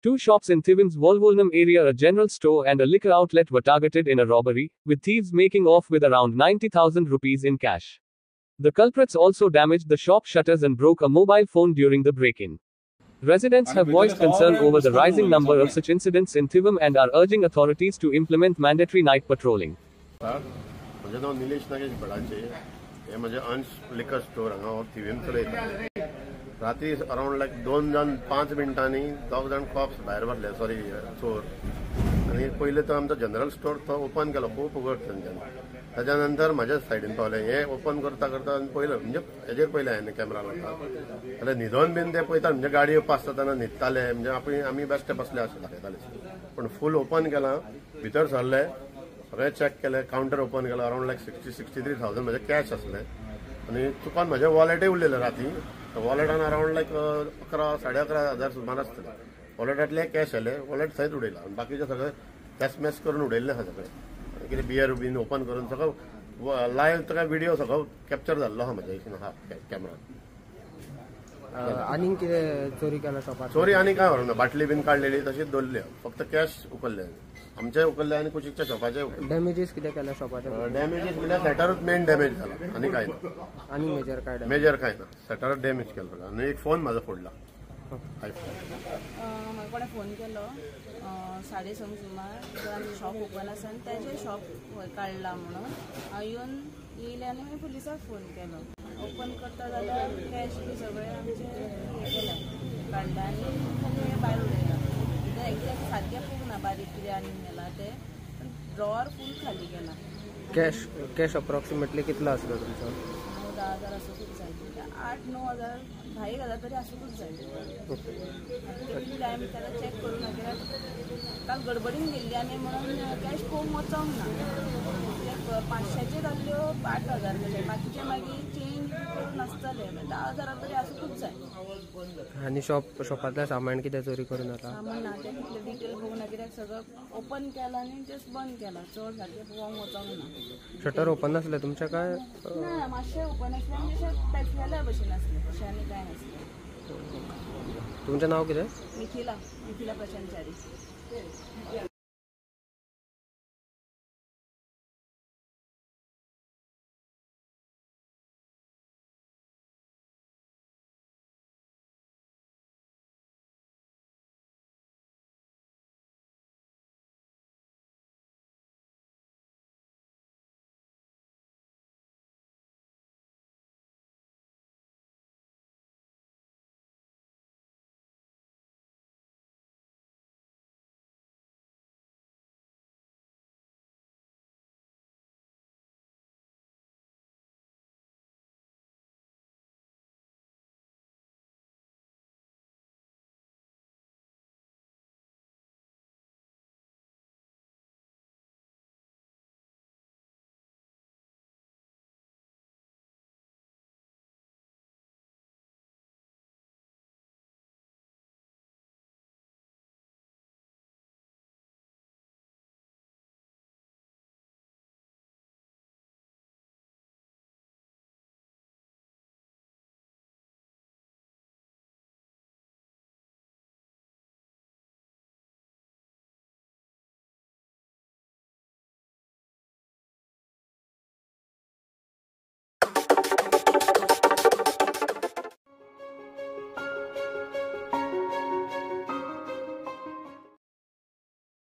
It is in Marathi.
Two shops in Thivim's Volvolnum area, a general store and a liquor outlet, were targeted in a robbery, with thieves making off with around 90,000 rupees in cash. The culprits also damaged the shop shutters and broke a mobile phone during the break-in. Residents have voiced concern over the rising number of such incidents in Thivim and are urging authorities to implement mandatory night patrolling. माझें नाव निलेश नागेश बडाचे. हे माझे अंश लिकर स्टोर हांगा थिवीम चलयता. राती अराउंड 2 जावन 5 मिनटांनी 10 जाण कॉप्स भायर भरले, सॉरी चोर. आनी पयले तो आमचो जनरल स्टोर तो ओपन केलो खूब उगड तेंच्यानी. ताच्या नंतर म्हाज्या सायडीन पावले. हे ओपन करता करता पयलें म्हणजे हेजेर पयलें हांवें कॅमेरा लावता जाल्यार न्हिदोन बीन ते पळयता म्हणजे गाडयो पास जाताना न्हिदताले म्हणजे आमी बेश्टे बसले अशें दाखयताले. पूण फूल ओपन केलां, भितर सरले, सगळें चॅक केलें, कावंटर ओपन केलो. अराउंड 63,000 म्हजे कॅश आसले आनी चुकून म्हजे वॉलेटूय उरलेले राती. वॉलेटान अराउंड 11,000-11,500 सुमार आसतले. वॉलेटांतले कॅश आयले, वॉलेट थंयच उडयला आनी बाकीचे सगळे कॅश करून उडयल्ले आसा सगळे. कितें बियर बीन ओपन करून सगळं लायव्ह ताका व्हिडिओ सगळो कॅप्चर जाल्लो आहा म्हज्या हितून आहा कॅमेरान. आनीक कितें चोरी केला शॉपार? चोरी आनी काय व्हरोना, बाटली बीन काडलेली तशीच दवरली, फक्त कॅश उखल्ले. आमचे उखल्ले आनी कुशीकच्या शॉपाचे उखल्ले. डॅमेजीस कितें केला शॉपाचे? डॅमेजीस म्हणजे सेटरूच मेन डॅमेज जाला आनी काय ना. आनी मेजर काय? मेजर काय ना, सेटरूच डॅमेज केलो आनी एक फोन म्हाजो फोडला. म्हाका कोणें फोन केलो 6:30 सुमार, तर आमचें शॉप ओपन आसा आनी तेजें शॉप काडला म्हणून हांव येयलें आनी मागीर पुलिसाक फोन केलो. ओपन करता जाल्यार कॅश बी सगळें आमचें हें केलें, काडलें आनी भायर उडयला. एक्झॅक्ट सारकें पळोवना बारीक कितें आनी मेला तें, पण ड्रॉवर फूल खाली केला. कॅश अप्रॉक्सिमेटली कितलो आसलो तुमचो? 10,000 आसूंकूच जाय, 8-9,000 10,000 तरी आसूंकूच जाय. कितले टायम त्याला चॅक करूं ना, कित्याक काल गडबडीन गेल्ली आमी म्हणून कॅश पळोवंक वचोंक ना. 500च्यो जाल्ल्यो 8,000 कशे, बाकीचे मागीर चेंज करून आसतले, 10,000 तरी आसूंकूच जाय. आनी शॉपांतलें सामान कितें चोरी करून आतां? सामान ना तें कितलें डिटेल पळोवंक ना, कित्याक सगळं ओपन केलां आनी जस्ट बंद केलां. चड सारकें पळोवंक वचोंक ना. शटर ओपन नासलें तुमचें काय? ना, मातशें ओपन आसलें आनी जशें पेटलेल्या भशेन आसलें, तशें आनी कांय नासलें. तुमचें नांव कितें? मिथिला प्रशांत च्यारी.